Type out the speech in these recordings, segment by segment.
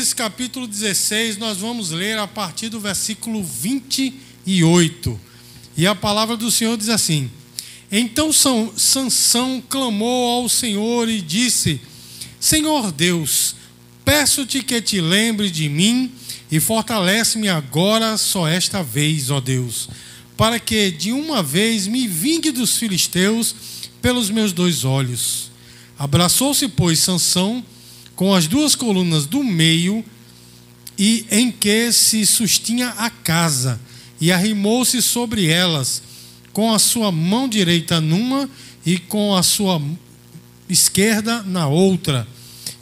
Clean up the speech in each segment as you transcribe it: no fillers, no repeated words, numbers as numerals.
Juízes capítulo 16, nós vamos ler a partir do versículo 28. E a palavra do Senhor diz assim: Então Sansão clamou ao Senhor e disse: Senhor Deus, peço-te que te lembre de mim e fortalece-me agora só esta vez, ó Deus, para que de uma vez me vingue dos filisteus pelos meus 2 olhos. Abraçou-se, pois, Sansão com as 2 colunas do meio e em que se sustinha a casa, e arrimou-se sobre elas, com a sua mão direita numa e com a sua esquerda na outra.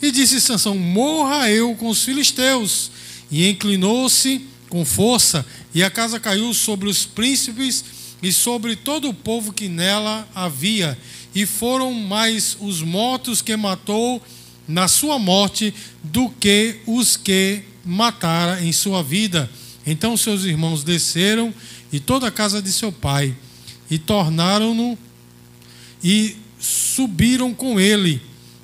E disse Sansão: morra eu com os filisteus. E inclinou-se com força, e a casa caiu sobre os príncipes e sobre todo o povo que nela havia. E foram mais os mortos que matou na sua morte do que os que matara em sua vida. Então seus irmãos desceram e toda a casa de seu pai, e tornaram-no e subiram com ele,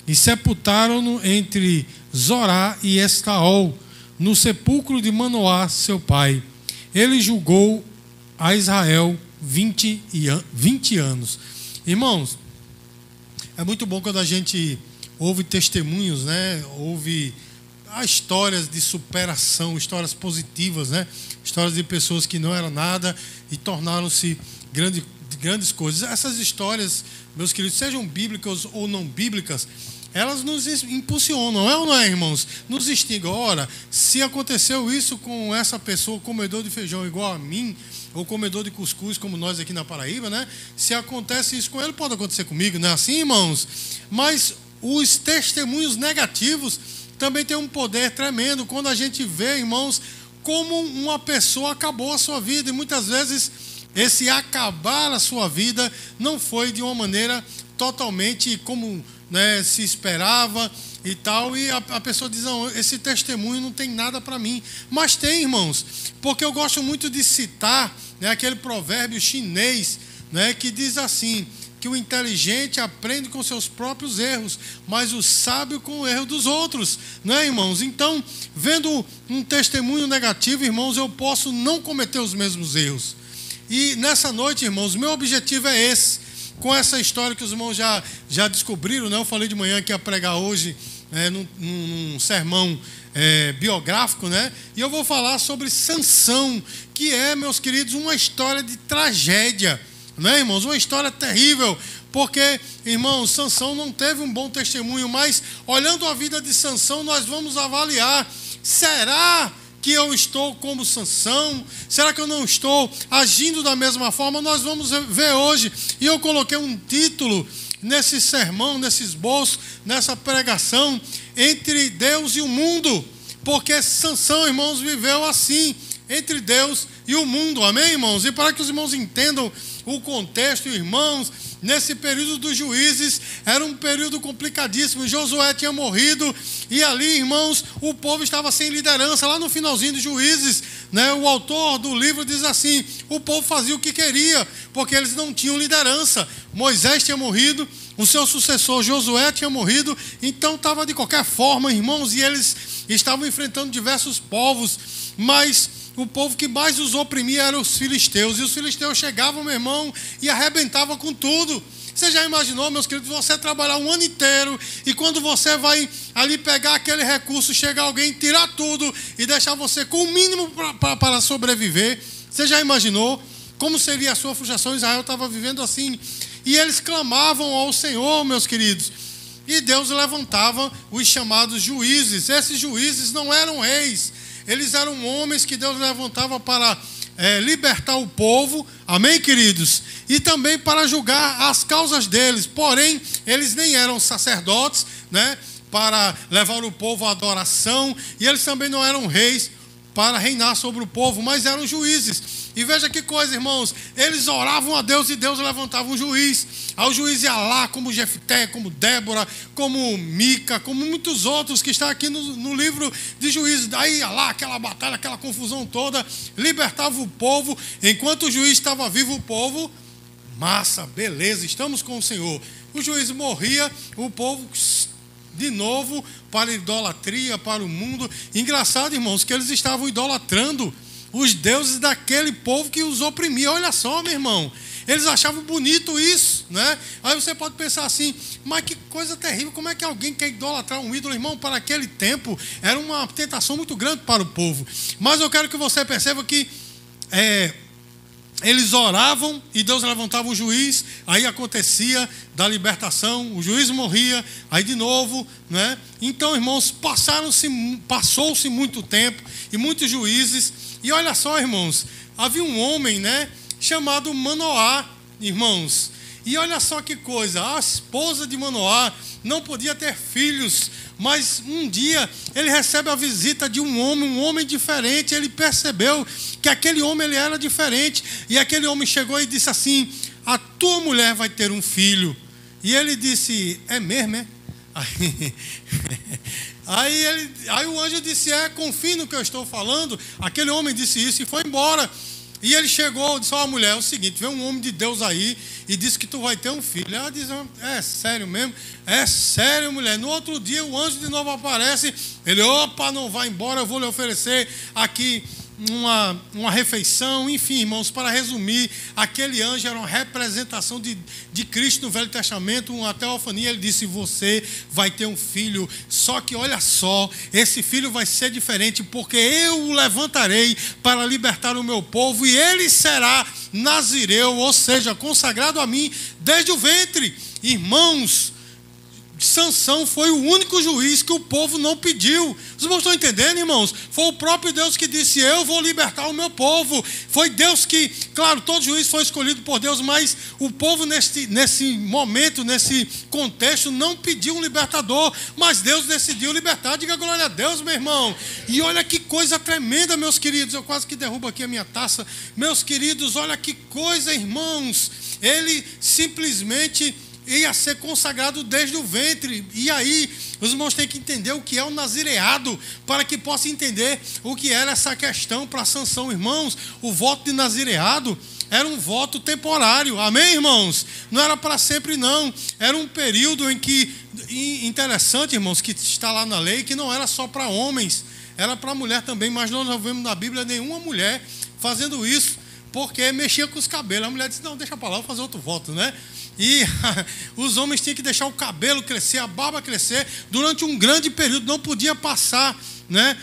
e sepultaram-no entre Zorá e Estaol, no sepulcro de Manoá, seu pai. Ele julgou a Israel 20 anos. Irmãos, é muito bom quando a gente ouve testemunhos, né? Ouve histórias de superação, histórias positivas, né? Histórias de pessoas que não eram nada e tornaram-se grandes coisas. Essas histórias, meus queridos, sejam bíblicas ou não bíblicas, elas nos impulsionam, é ou não é, irmãos? Nos instigam. Ora, se aconteceu isso com essa pessoa, comedor de feijão igual a mim, ou comedor de cuscuz como nós aqui na Paraíba, né? Se acontece isso com ele, pode acontecer comigo, não é assim, irmãos? Mas os testemunhos negativos também têm um poder tremendo quando a gente vê, irmãos, como uma pessoa acabou a sua vida. E muitas vezes esse acabar a sua vida não foi de uma maneira totalmente como, né, se esperava e tal, e a pessoa diz: não, esse testemunho não tem nada para mim. Mas tem, irmãos, porque eu gosto muito de citar, né, aquele provérbio chinês, né, que diz assim, que o inteligente aprende com seus próprios erros, mas o sábio com o erro dos outros, né, irmãos? Então, vendo um testemunho negativo, irmãos, eu posso não cometer os mesmos erros. E nessa noite, irmãos, meu objetivo é esse. Com essa história que os irmãos já descobriram, né? Eu falei de manhã que ia pregar hoje num sermão biográfico, né? E eu vou falar sobre Sansão, que é, meus queridos, uma história de tragédia, né, irmãos? Uma história terrível, porque, irmãos, Sansão não teve um bom testemunho, mas olhando a vida de Sansão, nós vamos avaliar: será que eu estou como Sansão? Será que eu não estou agindo da mesma forma? Nós vamos ver hoje. E eu coloquei um título nesse sermão, nesse esboço, nessa pregação: Entre Deus e o Mundo. Porque Sansão, irmãos, viveu assim, entre Deus e o mundo. Amém, irmãos? E para que os irmãos entendam o contexto, irmãos, nesse período dos juízes, era um período complicadíssimo. Josué tinha morrido e ali, irmãos, o povo estava sem liderança. Lá no finalzinho de Juízes, né, o autor do livro diz assim: o povo fazia o que queria, porque eles não tinham liderança. Moisés tinha morrido, o seu sucessor Josué tinha morrido, então estava de qualquer forma, irmãos, e eles estavam enfrentando diversos povos, mas o povo que mais os oprimia eram os filisteus. E os filisteus chegavam, meu irmão, e arrebentavam com tudo. Você já imaginou, meus queridos, você trabalhar um ano inteiro e quando você vai ali pegar aquele recurso, chega alguém, tirar tudo e deixar você com o mínimo para sobreviver? Você já imaginou como seria a sua frustração? Israel estava vivendo assim. E eles clamavam ao Senhor, meus queridos. E Deus levantava os chamados juízes. Esses juízes não eram reis. Eles eram homens que Deus levantava para libertar o povo, amém, queridos? E também para julgar as causas deles. Porém, eles nem eram sacerdotes, né, para levar o povo à adoração. E eles também não eram reis para reinar sobre o povo, mas eram juízes. E veja que coisa, irmãos, eles oravam a Deus e Deus levantava um juiz. Aí o juiz ia lá, como Jefté, como Débora, como Mica, como muitos outros que estão aqui no livro de Juízes. Daí ia lá, aquela batalha, aquela confusão toda, libertava o povo. Enquanto o juiz estava vivo, o povo, massa, beleza, estamos com o Senhor. O juiz morria, o povo de novo para a idolatria, para o mundo. Engraçado, irmãos, que eles estavam idolatrando os deuses daquele povo que os oprimia. Olha só, meu irmão, eles achavam bonito isso, né? Aí você pode pensar assim, mas que coisa terrível, como é que alguém quer idolatrar um ídolo? Irmão, para aquele tempo era uma tentação muito grande para o povo. Mas eu quero que você perceba que eles oravam e Deus levantava o juiz, aí acontecia da libertação, o juiz morria, aí de novo, né? Então, irmãos, passou-se muito tempo e muitos juízes, e olha só, irmãos, havia um homem, né, chamado Manoá, irmãos, e olha só que coisa, a esposa de Manoá não podia ter filhos, mas um dia ele recebe a visita de um homem diferente. Ele percebeu que aquele homem ele era diferente, e aquele homem chegou e disse assim: a tua mulher vai ter um filho. E ele disse: é mesmo, é? Aí o anjo disse: confie no que eu estou falando. Aquele homem disse isso e foi embora. E ele chegou e disse: ó, mulher, é o seguinte, vem um homem de Deus aí e disse que tu vai ter um filho. Ela disse: é sério mesmo? É sério, mulher. No outro dia o anjo de novo aparece. Ele: opa, não vai embora, eu vou lhe oferecer aqui uma refeição. Enfim, irmãos, para resumir, aquele anjo era uma representação de Cristo no Velho Testamento, uma teofania. Ele disse: você vai ter um filho, só que olha só, esse filho vai ser diferente, porque eu o levantarei para libertar o meu povo, e ele será nazireu, ou seja, consagrado a mim desde o ventre. Irmãos, Sansão foi o único juiz que o povo não pediu. Os irmãos estão entendendo, irmãos? Foi o próprio Deus que disse: eu vou libertar o meu povo. Foi Deus que, claro, todo juiz foi escolhido por Deus, mas o povo nesse momento, nesse contexto, não pediu um libertador, mas Deus decidiu libertar. Diga glória a Deus, meu irmão. E olha que coisa tremenda, meus queridos. Eu quase que derrubo aqui a minha taça. Meus queridos, olha que coisa, irmãos. Ele simplesmente ia ser consagrado desde o ventre. E aí, os irmãos têm que entender o que é o nazireado, para que possa entender o que era essa questão para Sansão. Irmãos, o voto de nazireado era um voto temporário, amém, irmãos? Não era para sempre, não. Era um período em que, interessante, irmãos, que está lá na lei, que não era só para homens, era para mulher também, mas nós não vemos na Bíblia nenhuma mulher fazendo isso, porque mexia com os cabelos. A mulher disse: não, deixa para lá, vou fazer outro voto, né? E os homens tinham que deixar o cabelo crescer, a barba crescer, durante um grande período. Não podia passar, né,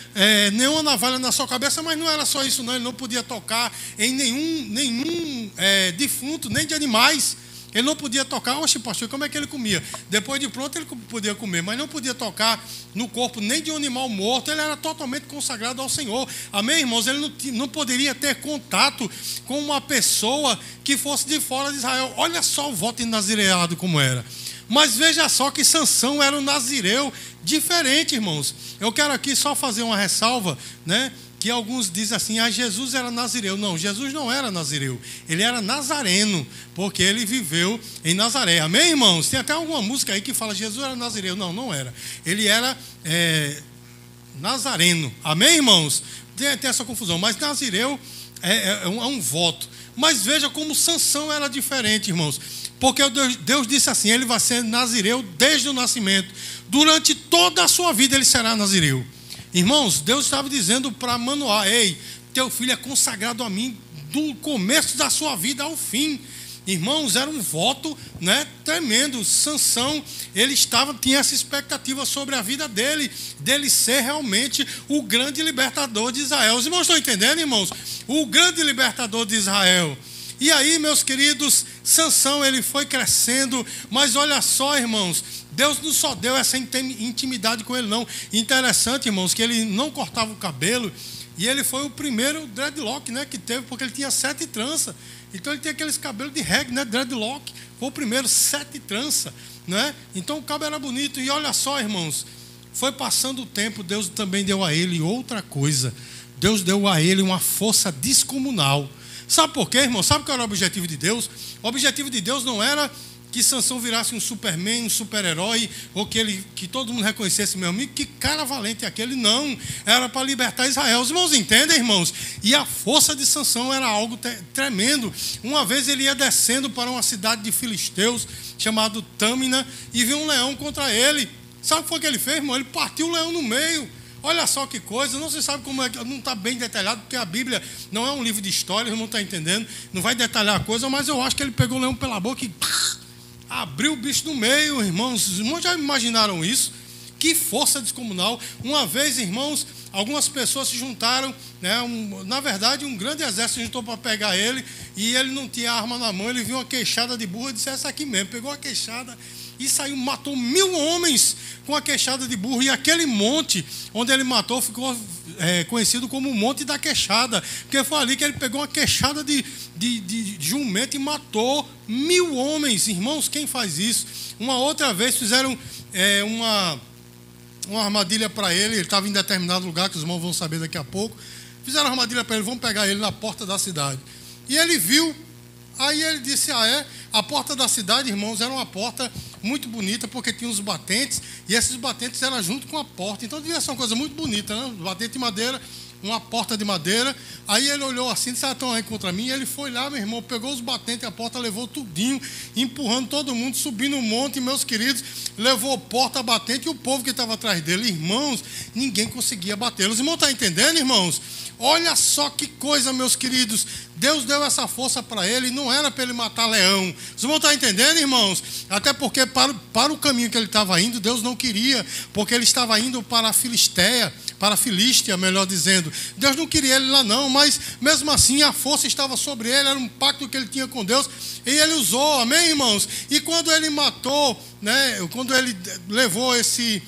nenhuma navalha na sua cabeça. Mas não era só isso, não. Ele não podia tocar em nenhum defunto, nem de animais. Ele não podia tocar. Oxe, pastor, como é que ele comia? Depois de pronto ele podia comer, mas não podia tocar no corpo nem de um animal morto. Ele era totalmente consagrado ao Senhor. Amém, irmãos? Ele não poderia ter contato com uma pessoa que fosse de fora de Israel. Olha só o voto de nazireado como era. Mas veja só que Sansão era um nazireu diferente, irmãos. Eu quero aqui só fazer uma ressalva, né? Que alguns dizem assim: Jesus era nazireu. Não, Jesus não era nazireu. Ele era nazareno, porque ele viveu em Nazaré. Amém, irmãos? Tem até alguma música aí que fala Jesus era nazireu. Não, não era. Ele era nazareno. Amém, irmãos? Tem essa confusão. Mas nazireu é um voto. Mas veja como Sansão era diferente, irmãos. Porque Deus disse assim: ele vai ser nazireu desde o nascimento. Durante toda a sua vida ele será nazireu. Irmãos, Deus estava dizendo para Manoá: ei, teu filho é consagrado a mim do começo da sua vida ao fim. Irmãos, era um voto, né, tremendo. Sansão, ele tinha essa expectativa sobre a vida dele ser realmente o grande libertador de Israel. Os irmãos estão entendendo, irmãos? O grande libertador de Israel. E aí, meus queridos, Sansão, ele foi crescendo, mas olha só, irmãos, Deus não só deu essa intimidade com ele, não. Interessante, irmãos, que ele não cortava o cabelo, e ele foi o primeiro dreadlock, né, que teve, porque ele tinha 7 tranças. Então ele tinha aqueles cabelos de reggae, né, dreadlock. Foi o primeiro 7 tranças, né? Então o cabelo era bonito. E olha só, irmãos, foi passando o tempo, Deus também deu a ele outra coisa. Deus deu a ele uma força descomunal. Sabe por quê, irmão? Sabe qual era o objetivo de Deus? O objetivo de Deus não era que Sansão virasse um Superman, um super-herói, ou que todo mundo reconhecesse, meu amigo, que cara valente é aquele. Não, era para libertar Israel. Os irmãos entendem, irmãos? E a força de Sansão era algo tremendo. Uma vez ele ia descendo para uma cidade de filisteus, chamado Tâmina, e viu um leão contra ele. Sabe o que foi que ele fez, irmão? Ele partiu o leão no meio. Olha só que coisa, não se sabe como é, não está bem detalhado, porque a Bíblia não é um livro de história, não está entendendo, não vai detalhar a coisa, mas eu acho que ele pegou o leão pela boca e abriu o bicho no meio, irmãos. Os irmãos já imaginaram isso? Que força descomunal. Uma vez, irmãos, algumas pessoas se juntaram, né, na verdade, um grande exército se juntou para pegar ele, e ele não tinha arma na mão, ele viu uma queixada de burro e disse, essa aqui mesmo, pegou a queixada e saiu, matou 1000 homens com a queixada de burro, e aquele monte onde ele matou ficou conhecido como o Monte da Queixada, porque foi ali que ele pegou uma queixada de jumento e matou 1000 homens. Irmãos, quem faz isso? Uma outra vez fizeram uma armadilha para ele estava em determinado lugar, que os irmãos vão saber daqui a pouco. Fizeram uma armadilha para ele, vão pegar ele na porta da cidade. E ele viu, aí ele disse, a porta da cidade, irmãos, era uma porta muito bonita, porque tinha uns batentes, e esses batentes eram junto com a porta, então devia ser uma coisa muito bonita, né? Batente de madeira, uma porta de madeira. Aí ele olhou assim, disse, estão aí contra mim, e ele foi lá, meu irmão, pegou os batentes, a porta levou tudinho, empurrando todo mundo, subindo um monte, meus queridos, levou porta, batente, e o povo que estava atrás dele, irmãos, ninguém conseguia batê-los. Os irmãos estão entendendo, irmãos? Olha só que coisa, meus queridos, Deus deu essa força para ele, não era para ele matar leão. Vocês vão estar entendendo, irmãos? Até porque para o caminho que ele estava indo, Deus não queria, porque ele estava indo para a Filístia, melhor dizendo. Deus não queria ele lá não, mas mesmo assim a força estava sobre ele, era um pacto que ele tinha com Deus, e ele usou, amém, irmãos? E quando ele matou, né, quando ele levou esse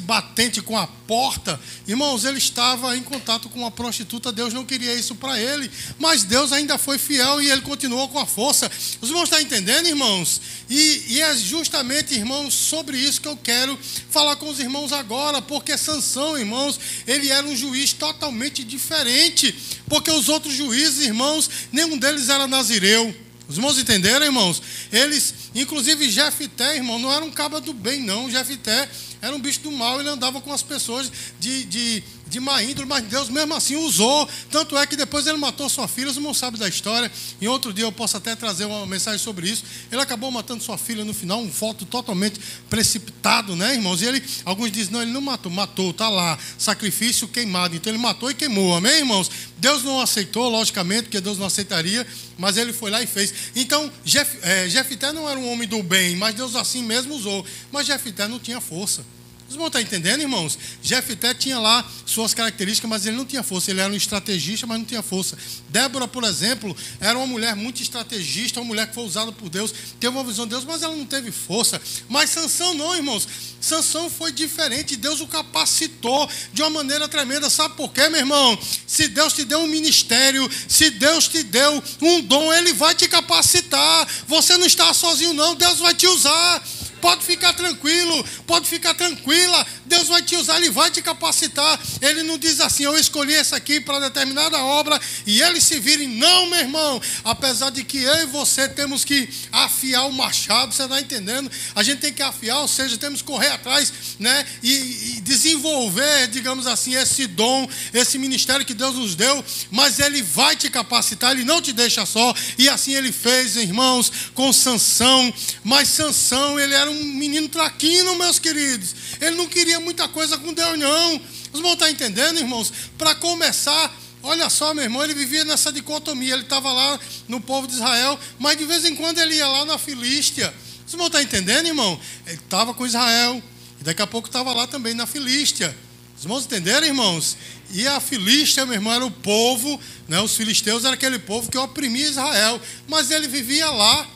batente com a porta, irmãos, ele estava em contato com uma prostituta. Deus não queria isso para ele, mas Deus ainda foi fiel e ele continuou com a força. Os irmãos estão entendendo, irmãos? E é justamente, irmãos, sobre isso que eu quero falar com os irmãos agora, porque Sansão, irmãos, ele era um juiz totalmente diferente, porque os outros juízes, irmãos, nenhum deles era nazireu. Os irmãos entenderam, irmãos? Eles, inclusive Jefité, irmão, não era um cabra do bem, não. Jefité era um bicho do mal, ele andava com as pessoas de má índole, mas Deus mesmo assim usou. Tanto é que depois ele matou sua filha, os irmãos sabem da história. Em outro dia eu posso até trazer uma mensagem sobre isso. Ele acabou matando sua filha no final, um voto totalmente precipitado, né, irmãos? E ele, alguns dizem, não, ele não matou, está lá, sacrifício queimado. Então ele matou e queimou, amém, irmãos? Deus não aceitou, logicamente, porque Deus não aceitaria, mas ele foi lá e fez. Então, Jefité não era um homem do bem, mas Deus assim mesmo usou. Mas Jefité não tinha força. Vocês vão estar entendendo, irmãos? Jefité tinha lá suas características, mas ele não tinha força. Ele era um estrategista, mas não tinha força. Débora, por exemplo, era uma mulher muito estrategista, uma mulher que foi usada por Deus, teve uma visão de Deus, mas ela não teve força. Mas Sansão não, irmãos. Sansão foi diferente. Deus o capacitou de uma maneira tremenda. Sabe por quê, meu irmão? Se Deus te deu um ministério, se Deus te deu um dom, Ele vai te capacitar. Você não está sozinho, não. Deus vai te usar. Pode ficar tranquilo, pode ficar tranquila. Deus vai te usar, Ele vai te capacitar. Ele não diz assim, eu escolhi esse aqui para determinada obra e eles se virem. Não, meu irmão. Apesar de que eu e você temos que afiar o machado, você está entendendo? A gente tem que afiar, ou seja, temos que correr atrás, né? E desenvolver, digamos assim, esse dom, esse ministério que Deus nos deu. Mas Ele vai te capacitar, Ele não te deixa só. E assim Ele fez, irmãos, com Sansão. Mas Sansão, ele era um menino traquino, meus queridos. Ele não queria muita coisa com Deus, não. Os irmãos estão entendendo, irmãos? Para começar, olha só, meu irmão, ele vivia nessa dicotomia. Ele estava lá no povo de Israel, mas de vez em quando ele ia lá na Filístia. Os irmãos estão entendendo, irmão? Ele estava com Israel, e daqui a pouco estava lá também na Filístia. Os irmãos entenderam, irmãos? E a Filístia, meu irmão, era o povo, né? Os filisteus era aquele povo que oprimia Israel, mas ele vivia lá.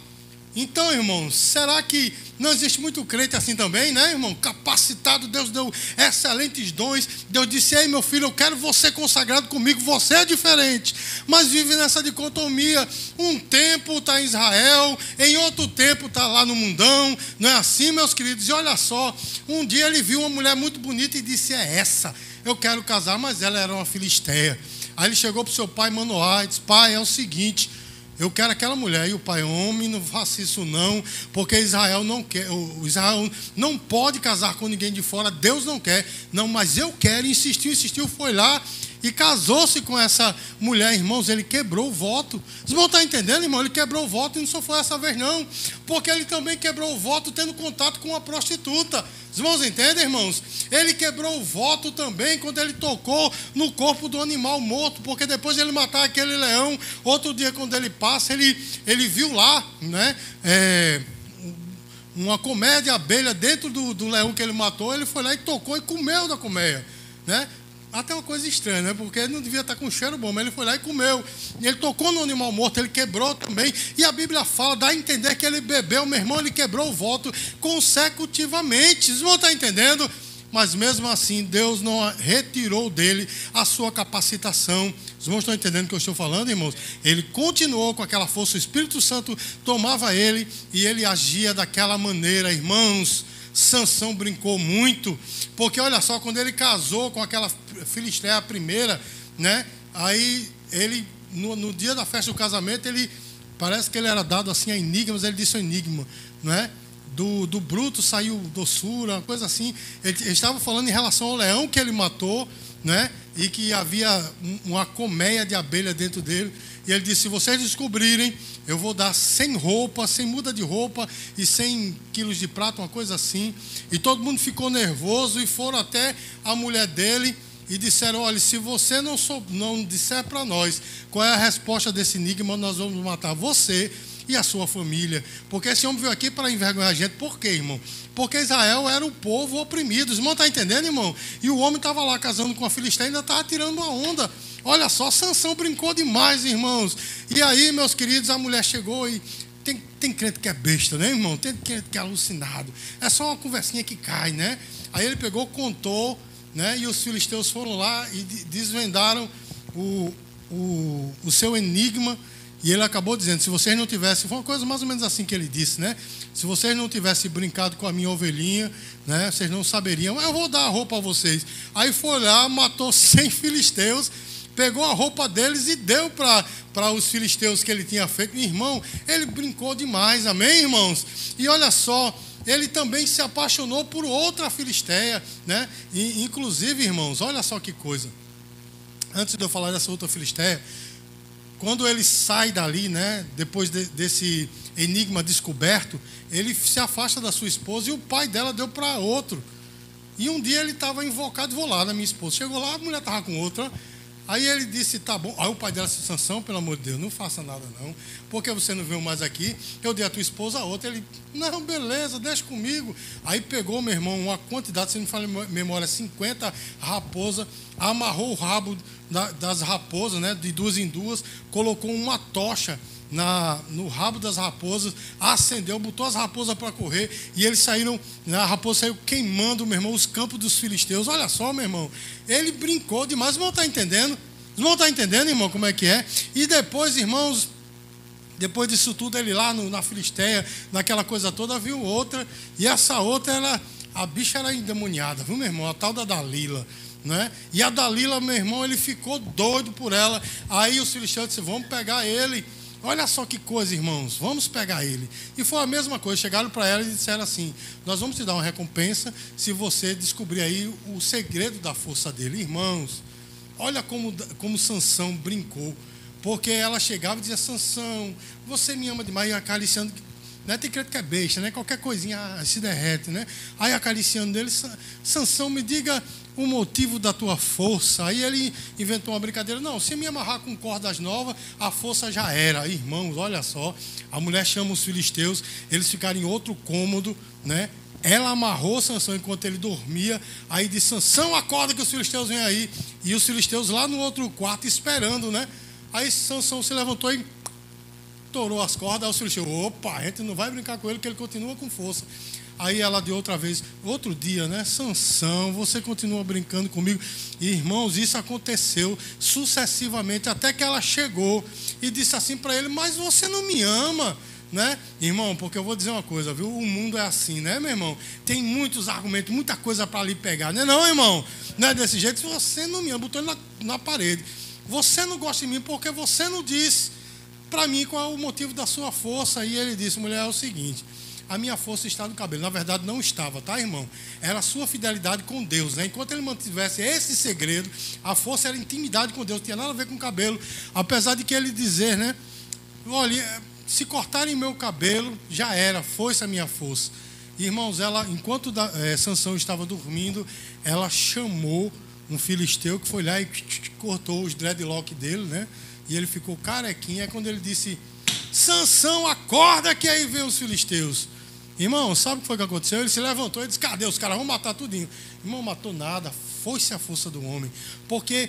Então, irmãos, será que não existe muito crente assim também, né, irmão? Capacitado, Deus deu excelentes dons. Deus disse, ei, meu filho, eu quero você consagrado comigo, você é diferente. Mas vive nessa dicotomia. Um tempo está em Israel, em outro tempo está lá no mundão. Não é assim, meus queridos? E olha só, um dia ele viu uma mulher muito bonita e disse, é essa, eu quero casar, mas ela era uma filisteia. Aí ele chegou para o seu pai Manoá e disse, pai, é o seguinte, eu quero aquela mulher. E o pai, homem, não faça isso não, porque Israel não quer, o Israel não pode casar com ninguém de fora, Deus não quer. Não, mas eu quero, insistiu, foi lá e casou-se com essa mulher, irmãos, ele quebrou o voto. Os irmãos estão entendendo, irmão? Ele quebrou o voto e não só foi essa vez não, porque ele também quebrou o voto tendo contato com uma prostituta. Os irmãos entendem, irmãos? Ele quebrou o voto também quando ele tocou no corpo do animal morto, porque depois de ele matar aquele leão, outro dia quando ele passa, ele viu lá, né, uma colmeia de abelha dentro do leão que ele matou. Ele foi lá e tocou e comeu da colmeia, né? Até uma coisa estranha, né? Porque ele não devia estar com cheiro bom, mas ele foi lá e comeu. E ele tocou no animal morto, ele quebrou também. E a Bíblia fala, dá a entender que ele bebeu, meu irmão, ele quebrou o voto consecutivamente. Vocês vão estar entendendo? Mas mesmo assim, Deus não retirou dele a sua capacitação. Os irmãos estão entendendo o que eu estou falando, irmãos? Ele continuou com aquela força, o Espírito Santo tomava ele e ele agia daquela maneira, irmãos. Sansão brincou muito, porque olha só, quando ele casou com aquela filisteia primeira, né? Aí ele, no dia da festa do casamento, ele parece que ele era dado assim a enigmas, ele disse o enigma, né? Do bruto saiu doçura, uma coisa assim. Ele estava falando em relação ao leão que ele matou, né? E que havia uma colmeia de abelha dentro dele. E ele disse, se vocês descobrirem, eu vou dar 100 roupas, 100 muda de roupa e 100 quilos de prata, uma coisa assim. E todo mundo ficou nervoso e foram até a mulher dele e disseram, olha, se você não disser para nós qual é a resposta desse enigma, nós vamos matar você e a sua família. Porque esse homem veio aqui para envergonhar a gente. Por quê, irmão? Porque Israel era um povo oprimido. Os irmãos estão entendendo, irmão? E o homem estava lá casando com a filisteia e ainda estava tirando uma onda. Olha só, Sansão brincou demais, irmãos. E aí, meus queridos, a mulher chegou e... Tem crente que é besta, né, irmão? Tem crente que é alucinado. É só uma conversinha que cai, né? Aí ele pegou, contou, né? E os filisteus foram lá e desvendaram o seu enigma. E ele acabou dizendo, se vocês não tivessem... Foi uma coisa mais ou menos assim que ele disse, né? Se vocês não tivessem brincado com a minha ovelhinha, né? Vocês não saberiam. Eu vou dar a roupa a vocês. Aí foi lá, matou 100 filisteus, pegou a roupa deles e deu para os filisteus que ele tinha feito. Meu irmão, ele brincou demais, amém, irmãos? E olha só, ele também se apaixonou por outra filisteia, né? E, inclusive, irmãos, olha só que coisa. Antes de eu falar dessa outra filisteia, quando ele sai dali, né, depois desse enigma descoberto, ele se afasta da sua esposa e o pai dela deu para outro. E um dia ele estava invocado, vou lá na minha esposa. Chegou lá, a mulher estava com outra. Aí ele disse, tá bom. Aí o pai dela disse, Sansão, pelo amor de Deus, não faça nada não. Porque você não veio mais aqui? Eu dei a tua esposa a outra. Ele, não, beleza, deixa comigo. Aí pegou, meu irmão, uma quantidade, se não me fala memória, 50 raposas, amarrou o rabo das raposas, né, de duas em duas, colocou uma tocha no rabo das raposas, acendeu, botou as raposas para correr, e eles saíram, a raposa saiu queimando, meu irmão, os campos dos filisteus. Olha só, meu irmão, ele brincou demais. Os irmãos estão entendendo? Os irmãos estão entendendo, irmão, como é que é? E depois, irmãos, depois disso tudo, ele lá na Filisteia, naquela coisa toda, viu outra, e essa outra, a bicha era endemoniada, viu, meu irmão? A tal da Dalila, né? E a Dalila, meu irmão, ele ficou doido por ela. Aí os filisteus disseram, vamos pegar ele. Olha só que coisa, irmãos, vamos pegar ele. E foi a mesma coisa, chegaram para ela e disseram assim, nós vamos te dar uma recompensa se você descobrir aí o segredo da força dele. Irmãos, olha como Sansão brincou, porque ela chegava e dizia, Sansão, você me ama demais, e acariciando, né? Tem crente que é besta, né? Qualquer coisinha se derrete, né? Aí acariciando dele, Sansão, me diga o motivo da tua força. Aí ele inventou uma brincadeira, não, se me amarrar com cordas novas, a força já era. Irmãos, olha só, a mulher chama os filisteus, eles ficaram em outro cômodo, né? Ela amarrou Sansão enquanto ele dormia, aí disse, Sansão, acorda que os filisteus vêm aí. E os filisteus lá no outro quarto esperando, né? Aí Sansão se levantou e torou as cordas. Aí os filisteus, opa, a gente não vai brincar com ele, que ele continua com força. Aí ela de outra vez, outro dia, né? Sansão, você continua brincando comigo. E, irmãos, isso aconteceu sucessivamente, até que ela chegou e disse assim para ele, mas você não me ama, né? Irmão, porque eu vou dizer uma coisa, viu? O mundo é assim, né, meu irmão? Tem muitos argumentos, muita coisa para ali pegar, né? Não, irmão? Não é desse jeito. Se você não me ama, botou ele na parede. Você não gosta de mim porque você não disse para mim qual é o motivo da sua força. E ele disse, mulher, é o seguinte, a minha força está no cabelo. Na verdade, não estava, tá, irmão? Era a sua fidelidade com Deus, né? Enquanto ele mantivesse esse segredo, a força era intimidade com Deus, não tinha nada a ver com o cabelo. Apesar de que ele dizer, né? Olha, se cortarem meu cabelo, já era, foi-se a minha força. Irmãos, ela, enquanto Sansão estava dormindo, ela chamou um filisteu que foi lá e cortou os dreadlock dele, né? E ele ficou carequinho. É quando ele disse: Sansão, acorda que aí vem os filisteus. Irmão, sabe o que foi que aconteceu? Ele se levantou e disse: cadê os caras? Vão matar tudinho. Irmão, matou nada. Foi-se a força do homem. Porque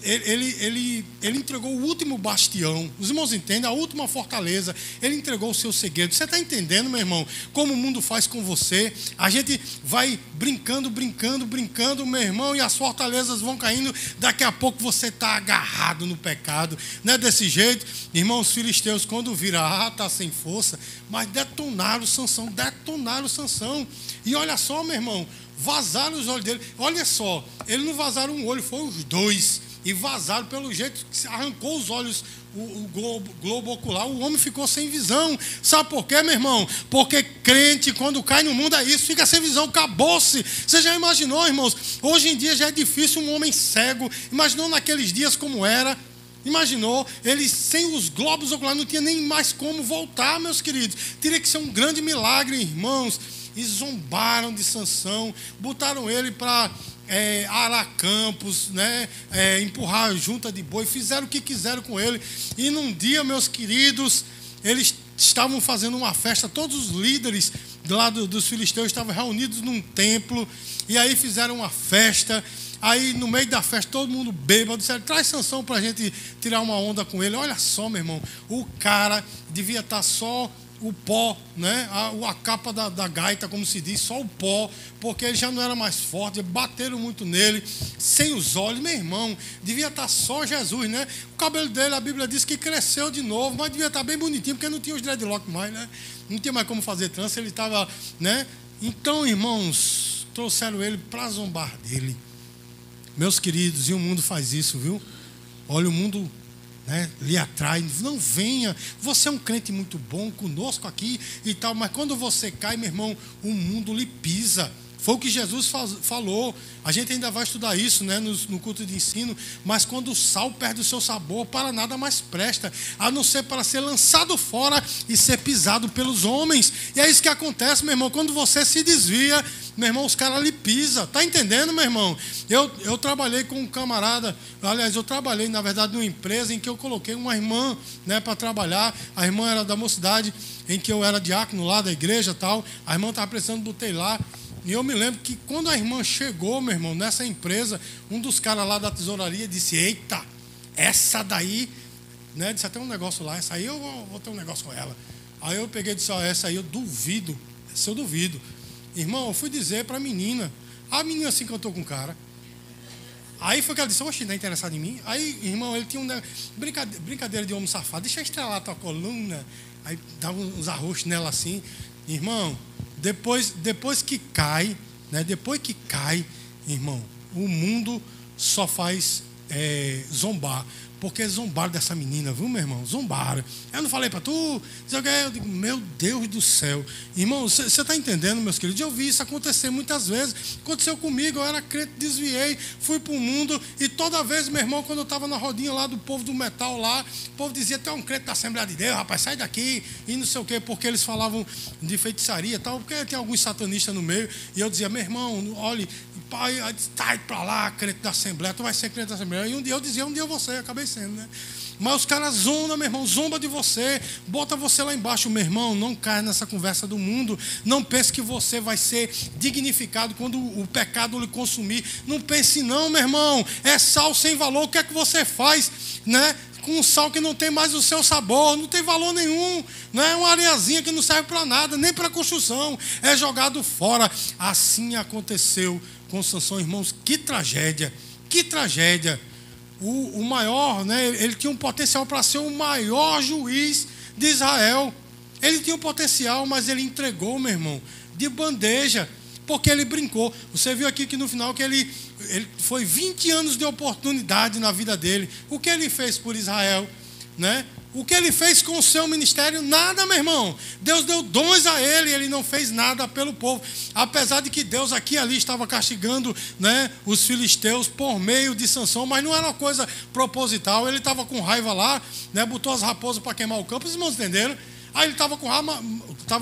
ele entregou o último bastião. Os irmãos entendem? A última fortaleza. Ele entregou o seu segredo. Você está entendendo, meu irmão? Como o mundo faz com você? A gente vai brincando, meu irmão, e as fortalezas vão caindo. Daqui a pouco você está agarrado no pecado. Não é desse jeito? Irmãos, os filisteus, quando viram, está sem força, mas detonaram Sansão. E olha só, meu irmão, vazaram os olhos dele. Olha só, ele não vazaram um olho, foi os dois. E vazaram pelo jeito que arrancou os olhos, o globo ocular. O homem ficou sem visão. Sabe por quê, meu irmão? Porque crente, quando cai no mundo, é isso, fica sem visão, acabou-se. Você já imaginou, irmãos? Hoje em dia já é difícil um homem cego. Imaginou naqueles dias como era? Imaginou? Ele sem os globos oculares não tinha nem mais como voltar, meus queridos. Teria que ser um grande milagre, irmãos. E zombaram de Sansão, botaram ele para arar campos, né? Empurrar junta de boi, fizeram o que quiseram com ele. E num dia, meus queridos, eles estavam fazendo uma festa, todos os líderes lá dos filisteus estavam reunidos num templo, e aí fizeram uma festa. Aí no meio da festa, todo mundo bêbado, disseram: traz Sansão para a gente tirar uma onda com ele. Olha só, meu irmão, o cara devia estar só o pó, né? A capa da gaita, como se diz, só o pó, porque ele já não era mais forte, bateram muito nele, sem os olhos, meu irmão, devia estar só Jesus, né? O cabelo dele, a Bíblia diz que cresceu de novo, mas devia estar bem bonitinho, porque não tinha os dreadlock mais, né? Não tinha mais como fazer trança, ele estava, né? Então, irmãos, trouxeram ele para zombar dele. Meus queridos, e o mundo faz isso, viu? Olha, o mundo, né, lhe atrai. Não venha, você é um crente muito bom conosco aqui e tal, mas quando você cai, meu irmão, o mundo lhe pisa. Foi o que Jesus falou. A gente ainda vai estudar isso, né, no culto de ensino. Mas quando o sal perde o seu sabor, para nada mais presta, a não ser para ser lançado fora e ser pisado pelos homens. E é isso que acontece, meu irmão. Quando você se desvia, meu irmão, os caras lhe pisam. Está entendendo, meu irmão? Eu trabalhei com um camarada. Aliás, eu trabalhei, na verdade, numa empresa em que eu coloquei uma irmã, né, para trabalhar. A irmã era da mocidade em que eu era diácono lá da igreja e tal. A irmã estava precisando, botei lá. E eu me lembro que quando a irmã chegou, meu irmão, nessa empresa, um dos caras lá da tesouraria disse: eita, essa daí, né, disse até um negócio lá, essa aí eu vou ter um negócio com ela. Aí eu peguei e disse: ó, essa aí eu duvido, essa eu duvido. Irmão, eu fui dizer para a menina assim que eu estou com o cara. Aí foi que ela disse: oxe, não é interessado em mim? Aí, irmão, ele tinha uma brincadeira de homem safado, deixa eu estrelar a tua coluna. Aí dava uns arroxos nela assim. Irmão, depois que cai, né? Depois que cai, irmão, o mundo só faz zombar. Porque zombaram dessa menina, viu, meu irmão? Zombaram. Eu não falei para tu? Eu digo: meu Deus do céu. Irmão, você está entendendo, meus queridos? Eu vi isso acontecer muitas vezes. Aconteceu comigo, eu era crente, desviei, fui para o mundo. E toda vez, meu irmão, quando eu estava na rodinha lá do povo do metal lá, o povo dizia: tu é um crente da Assembleia de Deus, rapaz, sai daqui. E não sei o quê, porque eles falavam de feitiçaria e tal, porque tinha alguns satanistas no meio. E eu dizia: meu irmão, olhe, pai, sai para lá, crente da Assembleia, tu vai ser crente da Assembleia. E um dia eu dizia: um dia eu vou ser, acabei sendo, né? Mas os caras zombam, meu irmão, zomba de você, bota você lá embaixo. Meu irmão, não caia nessa conversa do mundo. Não pense que você vai ser dignificado quando o pecado lhe consumir. Não pense não, meu irmão. É sal sem valor. O que é que você faz, né, com um sal que não tem mais o seu sabor? Não tem valor nenhum. Não é uma areiazinha que não serve para nada, nem para construção. É jogado fora. Assim aconteceu com Sansão, irmãos. Que tragédia, que tragédia. O maior, né, ele tinha um potencial para ser o maior juiz de Israel. Ele tinha um potencial, mas ele entregou, meu irmão, de bandeja, porque ele brincou. Você viu aqui que no final que ele foi 20 anos de oportunidade na vida dele. O que ele fez por Israel, né? O que ele fez com o seu ministério? Nada, meu irmão. Deus deu dons a ele, ele não fez nada pelo povo. Apesar de que Deus aqui e ali estava castigando, né, os filisteus por meio de Sansão, mas não era uma coisa proposital. Ele estava com raiva lá, né, botou as raposas para queimar o campo, os irmãos entenderam? Aí ele estava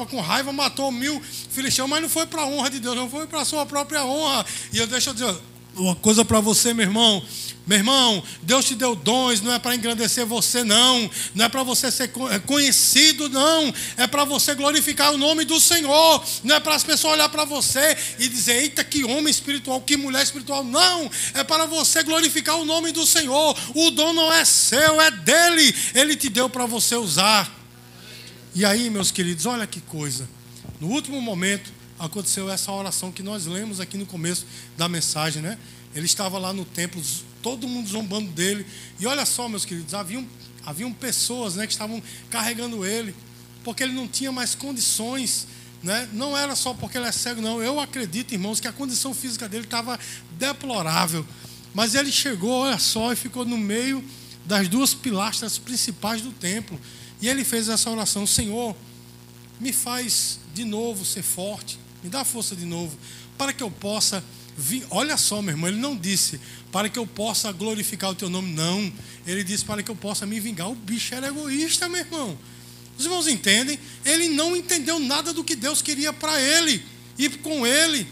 com raiva, matou 1000 filisteus, mas não foi para a honra de Deus, não foi para a sua própria honra. E deixa eu dizer uma coisa para você, meu irmão. Meu irmão, Deus te deu dons, não é para engrandecer você, não é para você ser conhecido, não, é para você glorificar o nome do Senhor, não é para as pessoas olhar para você e dizer, eita, que homem espiritual, que mulher espiritual, não, é para você glorificar o nome do Senhor. O dom não é seu, é dele, ele te deu para você usar. E aí, meus queridos, olha que coisa, no último momento aconteceu essa oração que nós lemos aqui no começo da mensagem, né? Ele estava lá no templo, todo mundo zombando dele. E olha só, meus queridos, haviam pessoas, né, que estavam carregando ele, porque ele não tinha mais condições, né? Não era só porque ele é cego, não. Eu acredito, irmãos, que a condição física dele estava deplorável. Mas ele chegou, olha só, e ficou no meio das 2 pilastras principais do templo. E ele fez essa oração: Senhor, me faz de novo ser forte, me dá força de novo, para que eu possa vir. Olha só, meu irmão, ele não disse para que eu possa glorificar o teu nome, não. Ele disse para que eu possa me vingar. O bicho era egoísta, meu irmão. Os irmãos entendem? Ele não entendeu nada do que Deus queria para ele e com ele.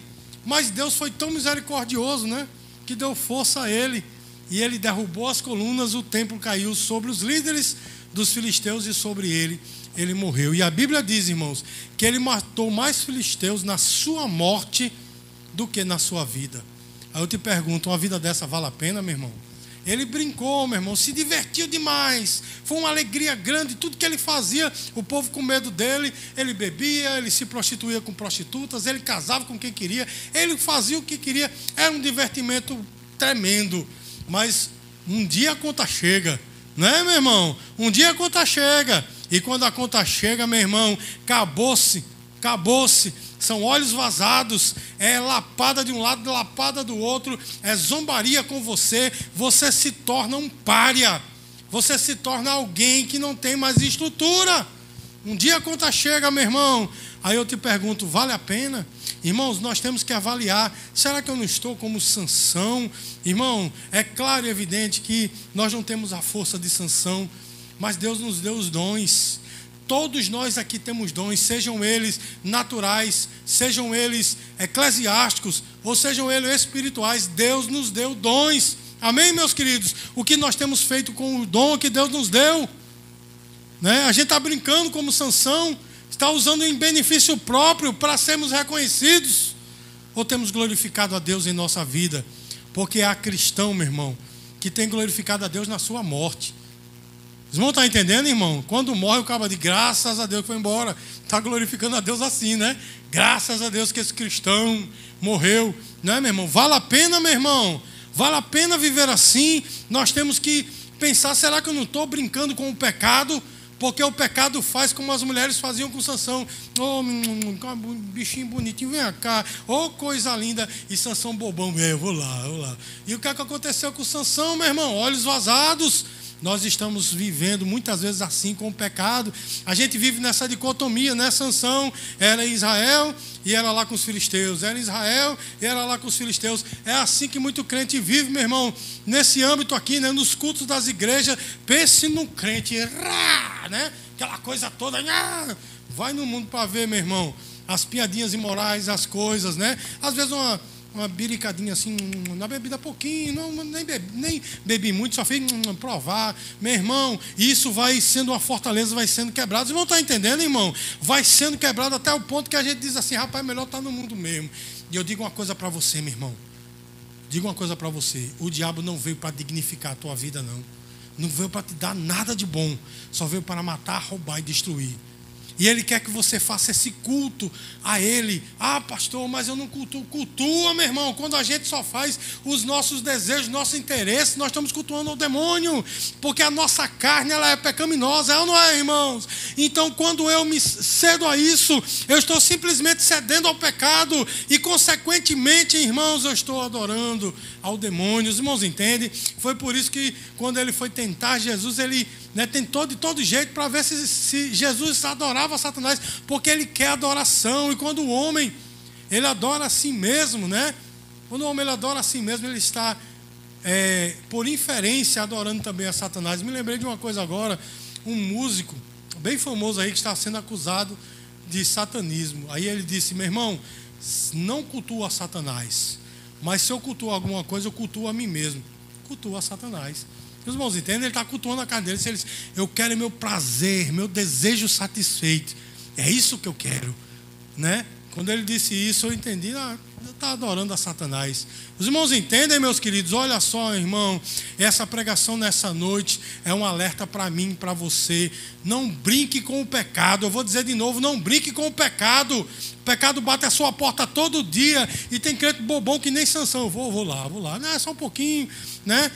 Mas Deus foi tão misericordioso, né, que deu força a ele. E ele derrubou as colunas, o templo caiu sobre os líderes dos filisteus e sobre ele morreu. E a Bíblia diz, irmãos, que ele matou mais filisteus na sua morte do que na sua vida. Aí eu te pergunto, uma vida dessa vale a pena, meu irmão? Ele brincou, meu irmão, se divertiu demais, foi uma alegria grande, tudo que ele fazia, o povo com medo dele, ele bebia, ele se prostituía com prostitutas, ele casava com quem queria, ele fazia o que queria, era um divertimento tremendo. Mas um dia a conta chega, não é, meu irmão? Um dia a conta chega, e quando a conta chega, meu irmão, acabou-se. São olhos vazados, é lapada de um lado, lapada do outro, é zombaria com você, você se torna um pária, você se torna alguém que não tem mais estrutura. Um dia a conta chega, meu irmão. Aí eu te pergunto, vale a pena? Irmãos, nós temos que avaliar, será que eu não estou como Sansão? Irmão, é claro e evidente que nós não temos a força de Sansão, mas Deus nos deu os dons. Todos nós aqui temos dons, sejam eles naturais, sejam eles eclesiásticos, ou sejam eles espirituais. Deus nos deu dons. Amém, meus queridos? O que nós temos feito com o dom que Deus nos deu? Né? A gente está brincando como Sansão, está usando em benefício próprio para sermos reconhecidos? Ou temos glorificado a Deus em nossa vida? Porque há cristão, meu irmão, que tem glorificado a Deus na sua morte. Os irmãos estão entendendo, irmão? Quando morre, o cara diz, graças a Deus que foi embora. Está glorificando a Deus assim, né? Graças a Deus que esse cristão morreu. Não é, meu irmão? Vale a pena, meu irmão? Vale a pena viver assim? Nós temos que pensar, será que eu não estou brincando com o pecado? Porque o pecado faz como as mulheres faziam com Sansão. Oh, bichinho bonitinho, vem cá. Oh, coisa linda. E Sansão bobão, eu vou lá. E o que é que aconteceu com Sansão, meu irmão? Olhos vazados. Nós estamos vivendo muitas vezes assim com o pecado. A gente vive nessa dicotomia, né? Sansão era Israel e era lá com os filisteus. Era Israel e era lá com os filisteus. É assim que muito crente vive, meu irmão. Nesse âmbito aqui, né? Nos cultos das igrejas. Pense no crente, né? Aquela coisa toda. Vai no mundo para ver, meu irmão, as piadinhas imorais, as coisas, né? Às vezes uma biricadinha assim, na bebida pouquinho, nem bebi muito, só fiz provar. Meu irmão, isso vai sendo uma fortaleza, vai sendo quebrado. Vocês vão estar entendendo, irmão? Vai sendo quebrado até o ponto que a gente diz assim, rapaz, melhor estar no mundo mesmo. E eu digo uma coisa para você, meu irmão. Digo uma coisa para você. O diabo não veio para dignificar a tua vida, não. Não veio para te dar nada de bom. Só veio para matar, roubar e destruir. E ele quer que você faça esse culto a ele. Ah, pastor, mas eu não cultuo. Cultua, meu irmão. Quando a gente só faz os nossos desejos, nossos interesses, nós estamos cultuando o demônio. Porque a nossa carne, ela é pecaminosa, ela não é, irmãos? Então, quando eu me cedo a isso, eu estou simplesmente cedendo ao pecado. E, consequentemente, irmãos, eu estou adorando ao demônio. Os irmãos entendem? Foi por isso que, quando ele foi tentar Jesus, ele né, tentou de todo jeito para ver se Jesus adorava Satanás, porque ele quer adoração. E quando o homem ele adora a si mesmo, né? Quando o homem ele adora a si mesmo, ele está por inferência adorando também a Satanás. Me lembrei de uma coisa agora, um músico bem famoso aí que está sendo acusado de satanismo. Aí ele disse: meu irmão, não cultuo a Satanás, mas se eu cultuo alguma coisa, eu cultuo a mim mesmo. Cultuo a Satanás. Os irmãos entendem? Ele está cultuando a carne dele. Se ele diz: eu quero meu prazer, meu desejo satisfeito, é isso que eu quero, né? Quando ele disse isso, eu entendi, ele está adorando a Satanás. Os irmãos entendem, meus queridos? Olha só, irmão, essa pregação nessa noite é um alerta para mim, para você. Não brinque com o pecado. Eu vou dizer de novo, não brinque com o pecado. O pecado bate a sua porta todo dia. E tem crente bobão que nem Sansão. Eu vou lá. Não, é só um pouquinho, né?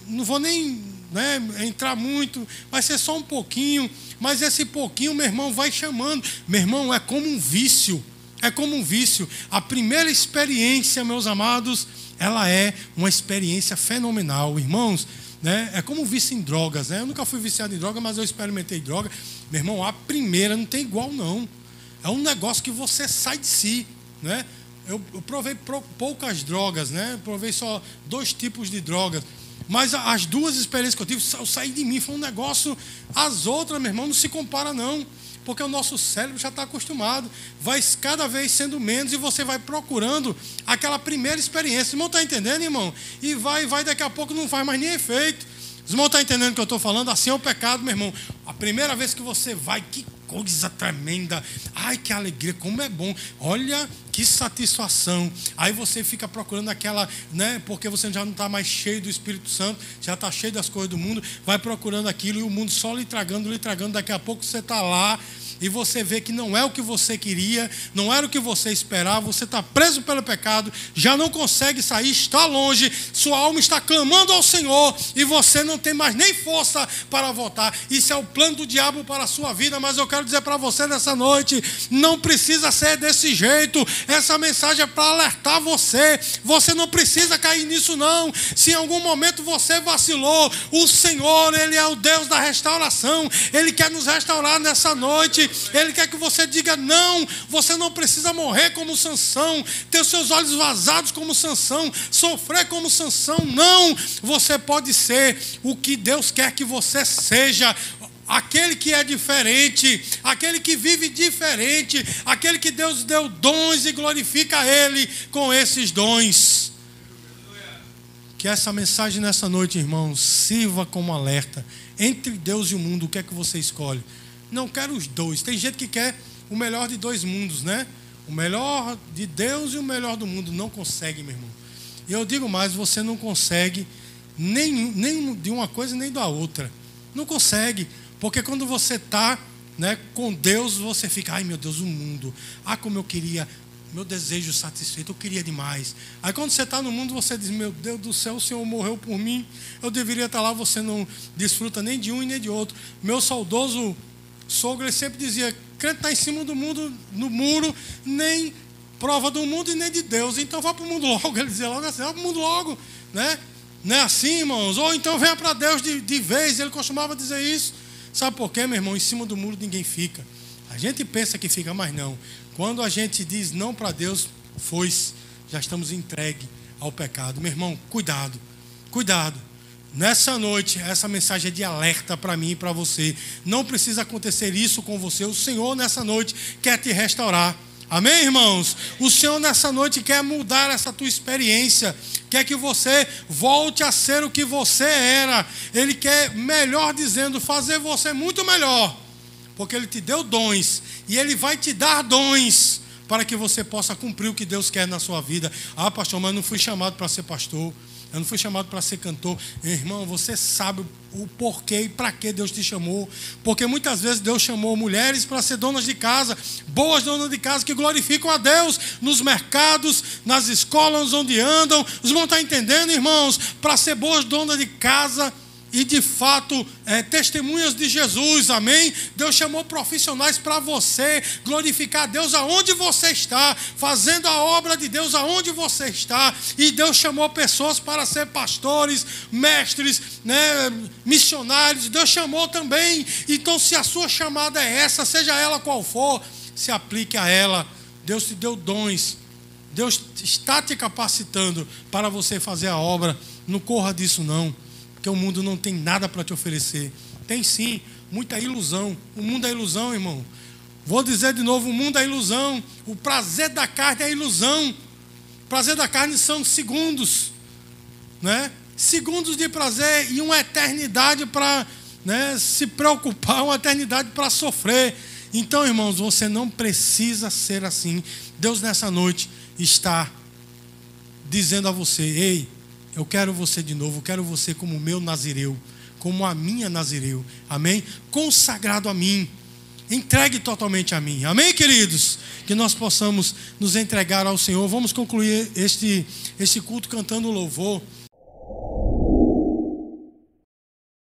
Não vou nem, né, entrar muito. Vai ser só um pouquinho. Mas esse pouquinho, meu irmão, vai chamando. Meu irmão, é como um vício. É como um vício. A primeira experiência, meus amados, ela é uma experiência fenomenal, irmãos, né? É como um vício em drogas, né? Eu nunca fui viciado em droga, mas eu experimentei droga. Meu irmão, a primeira não tem igual, não. É um negócio que você sai de si, né? Eu provei poucas drogas, né? Provei só 2 tipos de drogas. Mas as 2 experiências que eu tive, eu saí de mim, foi um negócio. As outras, meu irmão, não se compara, não. Porque o nosso cérebro já está acostumado, vai cada vez sendo menos e você vai procurando aquela primeira experiência. O irmão está entendendo, irmão? E vai, daqui a pouco não faz mais nem efeito. Os irmãos estão entendendo o que eu estou falando? Assim é o pecado, meu irmão. A primeira vez que você vai, que coisa tremenda. Ai, que alegria, como é bom. Olha que satisfação. Aí você fica procurando aquela, né? Porque você já não está mais cheio do Espírito Santo, já está cheio das coisas do mundo, vai procurando aquilo e o mundo só lhe tragando. Daqui a pouco você está lá e você vê que não é o que você queria, não era o que você esperava, você está preso pelo pecado, já não consegue sair, está longe, sua alma está clamando ao Senhor e você não tem mais nem força para voltar. Isso é o plano do diabo para a sua vida, mas eu quero dizer para você nessa noite, não precisa ser desse jeito. Essa mensagem é para alertar você. Você não precisa cair nisso, não. Se em algum momento você vacilou, o Senhor, Ele é o Deus da restauração. Ele quer nos restaurar nessa noite. Ele quer que você diga: não, você não precisa morrer como Sansão, ter os seus olhos vazados como Sansão, sofrer como Sansão. Não, você pode ser o que Deus quer que você seja. Aquele que é diferente, aquele que vive diferente, aquele que Deus deu dons e glorifica Ele com esses dons. Que essa mensagem nessa noite, irmãos, sirva como alerta. Entre Deus e o mundo, o que é que você escolhe? Não quero os 2. Tem gente que quer o melhor de 2 mundos, né? O melhor de Deus e o melhor do mundo. Não consegue, meu irmão. E eu digo mais, você não consegue nem de uma coisa nem da outra. Não consegue. Porque quando você está, né, com Deus, você fica: ai meu Deus, o mundo, como eu queria, meu desejo satisfeito, eu queria demais. Aí quando você está no mundo, você diz: meu Deus do céu, o Senhor morreu por mim, eu deveria estar lá. Você não desfruta nem de um e nem de outro. Meu saudoso sogro, ele sempre dizia: crente está em cima do mundo, no muro, nem prova do mundo e nem de Deus, então vá para o mundo logo. Ele dizia logo assim: vá para o mundo logo, né? Não é assim, irmãos? Ou então venha para Deus de vez. Ele costumava dizer isso. Sabe por quê, meu irmão? Em cima do muro ninguém fica. A gente pensa que fica, mas não. Quando a gente diz não para Deus, já estamos entregue ao pecado. Meu irmão, cuidado, cuidado. Nessa noite, essa mensagem é de alerta para mim e para você. Não precisa acontecer isso com você. O Senhor nessa noite quer te restaurar. Amém, irmãos? O Senhor nessa noite quer mudar essa tua experiência. Quer que você volte a ser o que você era. Ele quer, melhor dizendo, fazer você muito melhor. Porque Ele te deu dons. E Ele vai te dar dons para que você possa cumprir o que Deus quer na sua vida. Ah, pastor, mas eu não fui chamado para ser pastor. Eu não fui chamado para ser cantor. Irmão, você sabe o porquê e para que Deus te chamou. Porque muitas vezes Deus chamou mulheres para ser donas de casa, boas donas de casa que glorificam a Deus nos mercados, nas escolas onde andam. Os irmãos estão entendendo, irmãos? Para ser boas donas de casa e de fato testemunhas de Jesus, amém? Deus chamou profissionais para você glorificar a Deus aonde você está, fazendo a obra de Deus aonde você está. E Deus chamou pessoas para ser pastores, mestres, né, missionários. Deus chamou também. Então, se a sua chamada é essa, seja ela qual for, se aplique a ela. Deus te deu dons, Deus está te capacitando para você fazer a obra. Não corra disso não, porque o mundo não tem nada para te oferecer. Tem sim, muita ilusão. O mundo é ilusão, irmão. Vou dizer de novo, o mundo é ilusão. O prazer da carne é ilusão. O prazer da carne são segundos, né? Segundos de prazer e uma eternidade para, né, se preocupar, uma eternidade para sofrer. Então, irmãos, você não precisa ser assim. Deus nessa noite está dizendo a você: ei, eu quero você de novo, eu quero você como meu nazireu, como a minha nazireu, amém? Consagrado a mim, entregue totalmente a mim, amém, queridos? Que nós possamos nos entregar ao Senhor. Vamos concluir este culto cantando louvor.